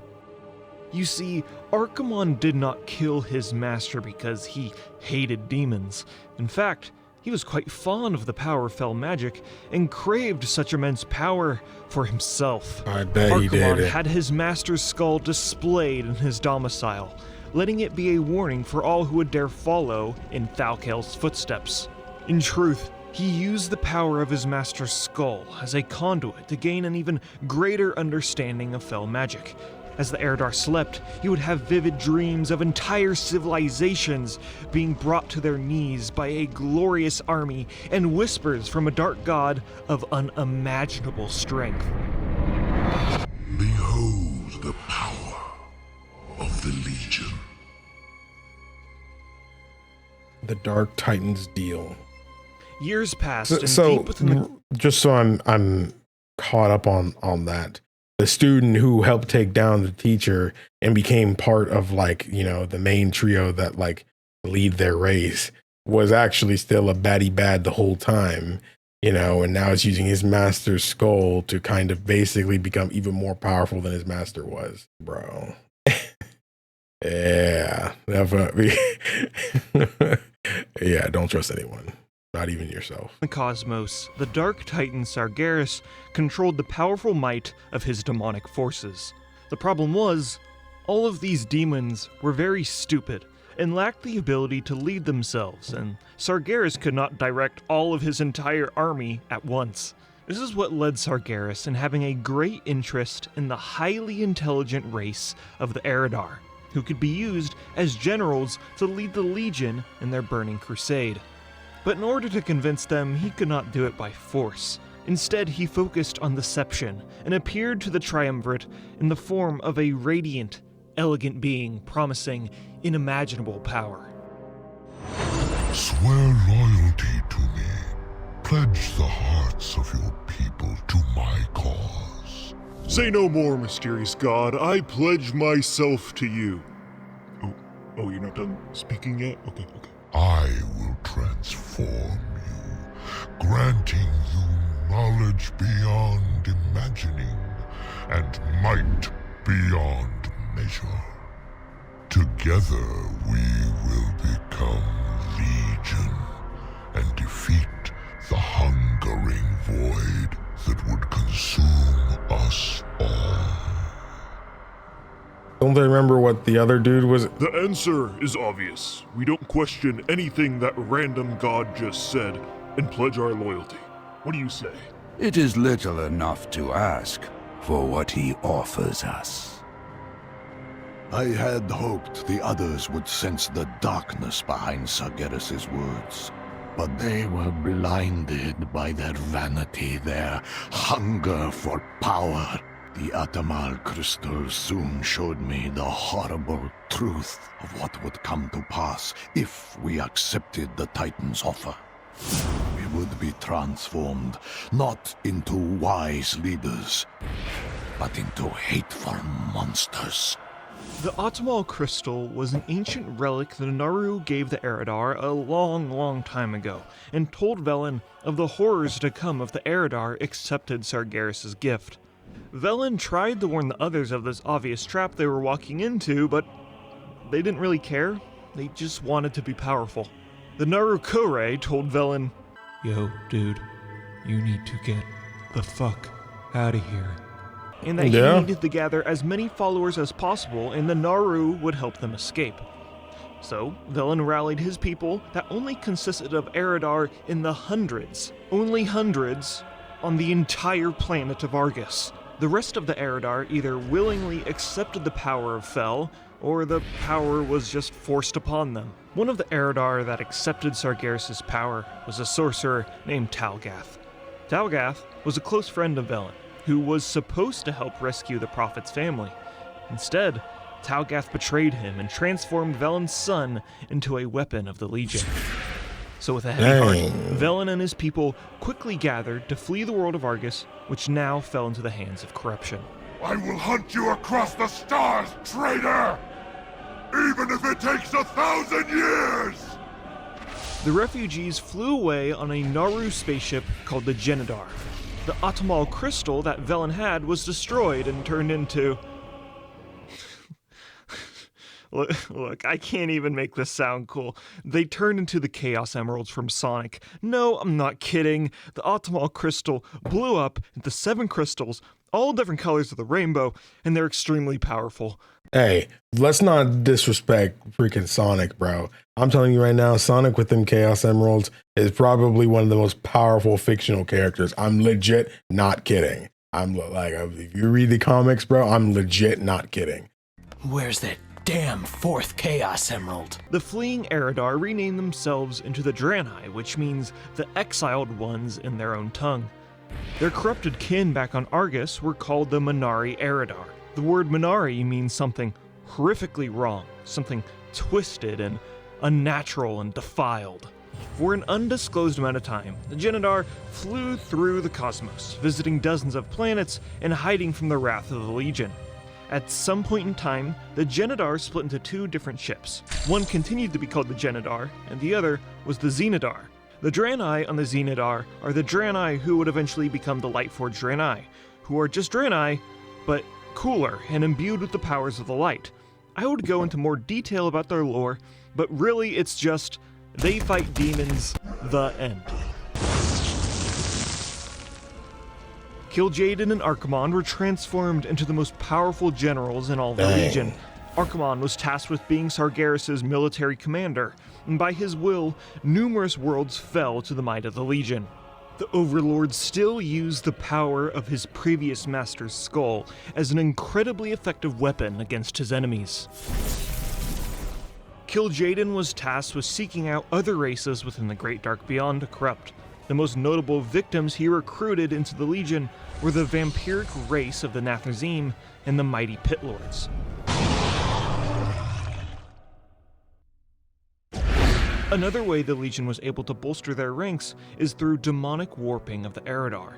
You see, Archimonde did not kill his master because he hated demons. In fact, he was quite fond of the power of fell magic and craved such immense power for himself. I bet he did. Archimonde had his master's skull displayed in his domicile, letting it be a warning for all who would dare follow in Thalkael's footsteps. In truth, he used the power of his master's skull as a conduit to gain an even greater understanding of fell magic. As the Eredar slept, he would have vivid dreams of entire civilizations being brought to their knees by a glorious army and whispers from a dark god of unimaginable strength. Behold the power of the Legion. The Dark Titans deal. Years passed, and So deep within the... just so I'm caught up on that. The student who helped take down the teacher and became part of, like, you know, the main trio that like lead their race was actually still a baddie bad the whole time, you know, and now is using his master's skull to kind of basically become even more powerful than his master was, bro. Yeah, definitely. Yeah, don't trust anyone. Not even yourself. The cosmos, the Dark Titan Sargeras controlled the powerful might of his demonic forces. The problem was, all of these demons were very stupid and lacked the ability to lead themselves, and Sargeras could not direct all of his entire army at once. This is what led Sargeras in having a great interest in the highly intelligent race of the Eredar, who could be used as generals to lead the Legion in their burning crusade. But in order to convince them, he could not do it by force. Instead, he focused on deception and appeared to the Triumvirate in the form of a radiant, elegant being promising unimaginable power. Swear loyalty to me. Pledge the hearts of your people to my cause. Say no more, mysterious god. I pledge myself to you. Oh, you're not done speaking yet? Okay. I will transform you, granting you knowledge beyond imagining and might beyond measure. Together we will become Legion and defeat the hungering void that would consume us all. Don't they remember what the other dude was? The answer is obvious. We don't question anything that random god just said and pledge our loyalty. What do you say? It is little enough to ask for what he offers us. I had hoped the others would sense the darkness behind Sargeras' words, but they were blinded by their vanity, their hunger for power. The Atamal crystal soon showed me the horrible truth of what would come to pass if we accepted the Titan's offer. We would be transformed, not into wise leaders, but into hateful monsters. The Atamal crystal was an ancient relic that Naru gave the Eredar a long time ago, and told Velen of the horrors to come if the Eredar accepted Sargeras' gift. Velen tried to warn the others of this obvious trap they were walking into, but they didn't really care. They just wanted to be powerful. The Naru Kore told Velen, "Yo, dude, you need to get the fuck out of here." And that he needed to gather as many followers as possible, and the Naru would help them escape. So, Velen rallied his people that only consisted of Eredar in the hundreds, only hundreds, on the entire planet of Argus. The rest of the Eredar either willingly accepted the power of Fel, or the power was just forced upon them. One of the Eredar that accepted Sargeras' power was a sorcerer named Talgath. Talgath was a close friend of Velen, who was supposed to help rescue the Prophet's family. Instead, Talgath betrayed him and transformed Velen's son into a weapon of the Legion. So with a heavy heart, Velen and his people quickly gathered to flee the world of Argus, which now fell into the hands of corruption. I will hunt you across the stars, traitor! Even if it takes 1,000 years! The refugees flew away on a Naru spaceship called the Genadar. The Atamal crystal that Velen had was destroyed and turned into... Look, I can't even make this sound cool. They turned into the Chaos Emeralds from Sonic. No, I'm not kidding. The Atamal crystal blew up into 7 crystals, all different colors of the rainbow, and they're extremely powerful. Hey, let's not disrespect freaking Sonic, bro. I'm telling you right now, Sonic with them Chaos Emeralds is probably one of the most powerful fictional characters. I'm legit not kidding. I'm like, if you read the comics, bro, I'm legit not kidding. Where's that damn 4th Chaos Emerald? The fleeing Eridar renamed themselves into the Draenei, which means the exiled ones in their own tongue. Their corrupted kin back on Argus were called the Minari Eridar. The word Minari means something horrifically wrong, something twisted and unnatural and defiled. For an undisclosed amount of time, the Genedar flew through the cosmos, visiting dozens of planets and hiding from the wrath of the Legion. At some point in time, the Genedar split into 2 different ships. One continued to be called the Genedar, and the other was the Xenedar. The Draenei on the Xenedar are the Draenei who would eventually become the Lightforged Draenei, who are just Draenei, but cooler and imbued with the powers of the light. I would go into more detail about their lore, but really it's just, they fight demons, the end. Kil'jaeden and Archimonde were transformed into the most powerful generals in all the Legion. Archimonde was tasked with being Sargeras' military commander, and by his will, numerous worlds fell to the might of the Legion. The Overlord still used the power of his previous master's skull as an incredibly effective weapon against his enemies. Kil'jaeden was tasked with seeking out other races within the Great Dark Beyond to corrupt. The most notable victims he recruited into the Legion were the vampiric race of the Nathrezim and the mighty Pit Lords. Another way the Legion was able to bolster their ranks is through demonic warping of the Eridar.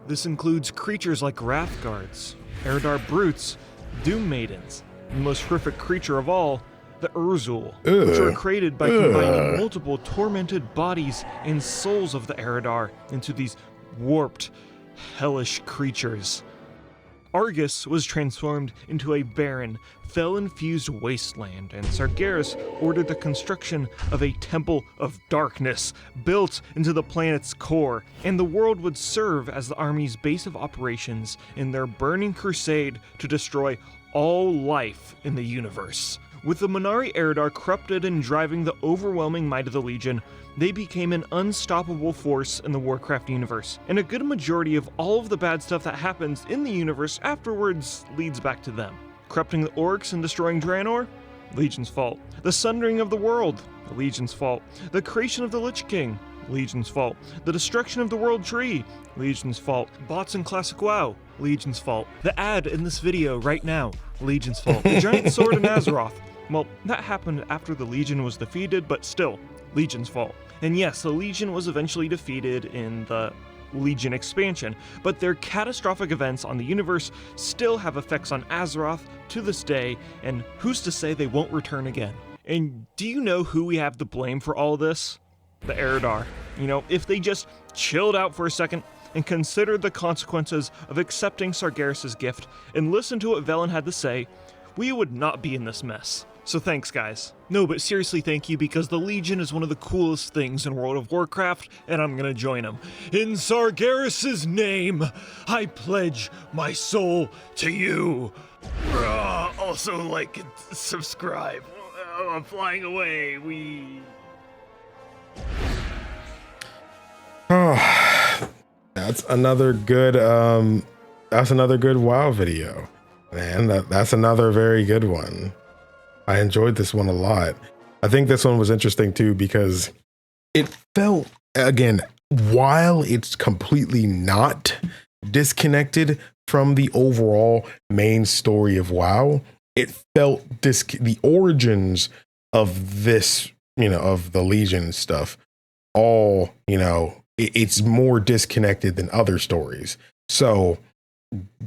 This includes creatures like Wrathguards, Eridar Brutes, Doom Maidens, and the most horrific creature of all, the Urzul, which are created by combining multiple tormented bodies and souls of the Eridar into these warped, hellish creatures. Argus was transformed into a barren, fel-infused wasteland, and Sargeras ordered the construction of a temple of darkness built into the planet's core, and the world would serve as the army's base of operations in their burning crusade to destroy all life in the universe. With the Minari Eridar corrupted and driving the overwhelming might of the Legion, they became an unstoppable force in the Warcraft universe, and a good majority of all of the bad stuff that happens in the universe afterwards leads back to them. Corrupting the Orcs and destroying Draenor? Legion's fault. The sundering of the world? The Legion's fault. The creation of the Lich King? Legion's fault. The destruction of the World Tree? Legion's fault. Bots in Classic WoW? Legion's fault. The ad in this video right now? Legion's fault. The giant sword in Azeroth? Well, that happened after the Legion was defeated, but still, Legion's fault. And yes, the Legion was eventually defeated in the Legion expansion, but their catastrophic events on the universe still have effects on Azeroth to this day, and who's to say they won't return again? And do you know who we have to blame for all this? The Eridar. You know, if they just chilled out for a second and considered the consequences of accepting Sargeras' gift and listened to what Velen had to say, we would not be in this mess. So thanks, guys. No, but seriously, thank you, because the Legion is one of the coolest things in World of Warcraft, and I'm gonna join them. In Sargeras' name, I pledge my soul to you. Also, like and subscribe. I'm flying away. That's another good WoW video, man. That's another very good one. I enjoyed this one a lot. I think this one was interesting too because it felt, again, while it's completely not disconnected from the overall main story of WoW, it felt the origins of this, of the Legion stuff, all, it's more disconnected than other stories. So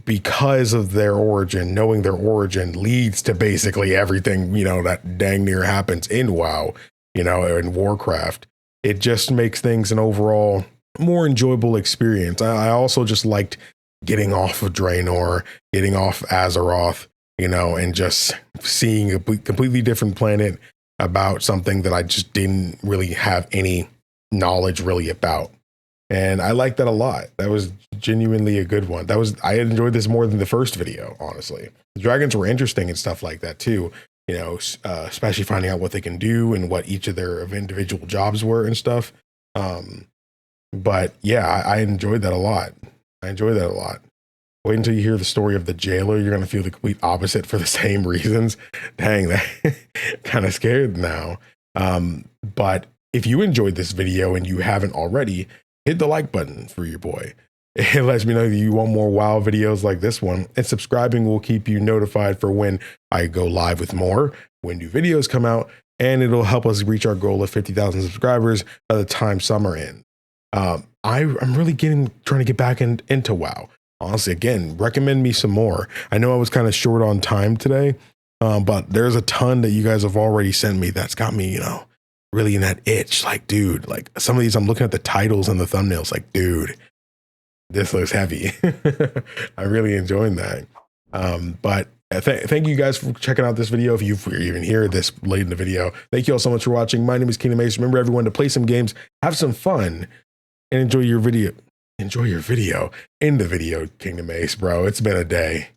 because of their origin, knowing their origin leads to basically everything, that dang near happens in WoW, in Warcraft. It just makes things an overall more enjoyable experience. I also just liked getting off of Draenor, getting off Azeroth, you know, and just seeing a completely different planet about something that I just didn't really have any knowledge really about. And I liked that a lot. That was genuinely a good one. I enjoyed this more than the first video, honestly. The dragons were interesting and stuff like that too, you know, especially finding out what they can do and what each of their individual jobs were and stuff. But yeah, I enjoyed that a lot. Wait until you hear the story of the jailer. You're going to feel the complete opposite for the same reasons. Dang, that kind of scared now. But if you enjoyed this video and you haven't already, hit the like button for your boy. It lets me know that you want more WoW videos like this one, and subscribing will keep you notified for when I go live with more, when new videos come out, and it'll help us reach our goal of 50,000 subscribers by the time summer ends. I'm really trying to get back into WoW. Honestly, again, recommend me some more. I know I was kind of short on time today, but there's a ton that you guys have already sent me that's got me, you know, really in that itch. Like, dude, like some of these, I'm looking at the titles and the thumbnails like, dude, this looks heavy. I really enjoyed that. But thank you guys for checking out this video. If you're even here this late in the video, thank you all so much for watching. My name is KingdomAce. Remember, everyone, to play some games, have some fun, and enjoy your video. In the video, KingdomAce, bro. It's been a day.